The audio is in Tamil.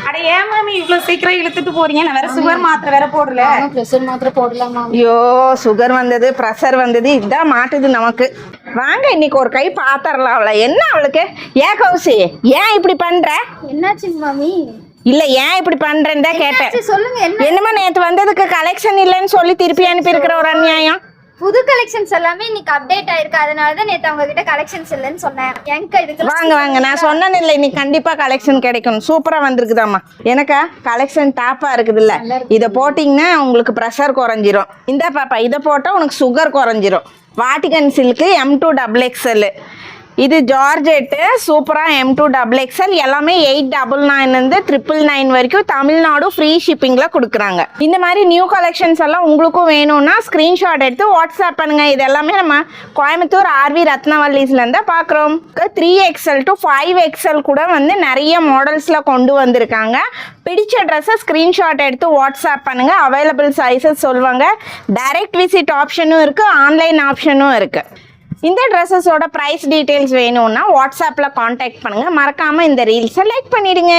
அட ஏன் மாமி இவ்வளவு சீக்கிரம் இழுத்துட்டு போறீங்க? நான் வேற சுகர் மாத்திரை வேற போடல. பிரஷர் மாத்திரை போடலாமா? ஐயோ சுகர் வந்தது ப்ரெஷர் வந்தது இதான் மாட்டுது நமக்கு. வாங்க இன்னைக்கு ஒரு கை பாத்திரலாம். அவளை என்ன அவளுக்கு? ஏன் கௌசி ஏன் இப்படி பண்ற? என்னாச்சுங்க மாமி? இல்ல ஏன் இப்படி பண்றேன்னு தான் கேட்டேன். சொல்லுங்க. என்னமா நேத்து வந்ததுக்கு கலெக்ஷன் இல்லைன்னு சொல்லி திருப்பி அனுப்பி இருக்கிற ஒரு அநியாயம். புது கலெக்ஷன்ஸ் எல்லாமே இன்னைக்கு அப்டேட் ஆயிருக்கு. அதனாலதான் நேத்து அவங்க கிட்ட கலெக்ஷன்ஸ் இல்லைன்னு சொன்னேன். எங்க இதுக்கு வாங்க வாங்க, நான் சொன்னேன் இல்லை இன்னைக்கு கண்டிப்பா கலெக்ஷன் கிடைக்கும். சூப்பரா வந்திருக்குதாம்மா. எனக்கா கலெக்ஷன் டாப்பா இருக்குது இல்ல, இதை போட்டிங்கன்னா உங்களுக்கு ப்ரெஷர் குறைஞ்சிரும். இந்த பாப்பா இதை போட்டால் உனக்கு சுகர் குறைஞ்சிரும். Vatican silk M2XXL. இது ஜார்ஜெட்டு சூப்பராக M2XXL. எல்லாமே 899 999 வரைக்கும் தமிழ்நாடு ஃப்ரீ ஷிப்பிங்கில் கொடுக்குறாங்க. இந்த மாதிரி நியூ கலெக்ஷன்ஸ் எல்லாம் உங்களுக்கும் வேணும்னா ஸ்க்ரீன்ஷாட் எடுத்து வாட்ஸ்அப் பண்ணுங்க. இது எல்லாமே நம்ம கோயம்புத்தூர் RV ரத்னவல்லிஸ்லேருந்து பார்க்குறோம். 3XL to 5XL கூட வந்து நிறைய மாடல்ஸில் கொண்டு வந்திருக்காங்க. பிடிச்ச ட்ரெஸ்ஸை ஸ்க்ரீன்ஷாட் எடுத்து வாட்ஸ்அப் பண்ணுங்க. அவைலபிள் சைஸஸ் சொல்லுவாங்க. டைரக்ட் விசிட் ஆப்ஷனும் இருக்குது, ஆன்லைன் ஆப்ஷனும் இருக்குது. இந்த ட்ரெஸ்ஸஸோட ப்ரைஸ் டீட்டெயில்ஸ் வேணும்னா வாட்ஸ்அப்பில் காண்டாக்ட் பண்ணுங்கள். மறக்காமல் இந்த ரீல்ஸை லைக் பண்ணிவிடுங்க.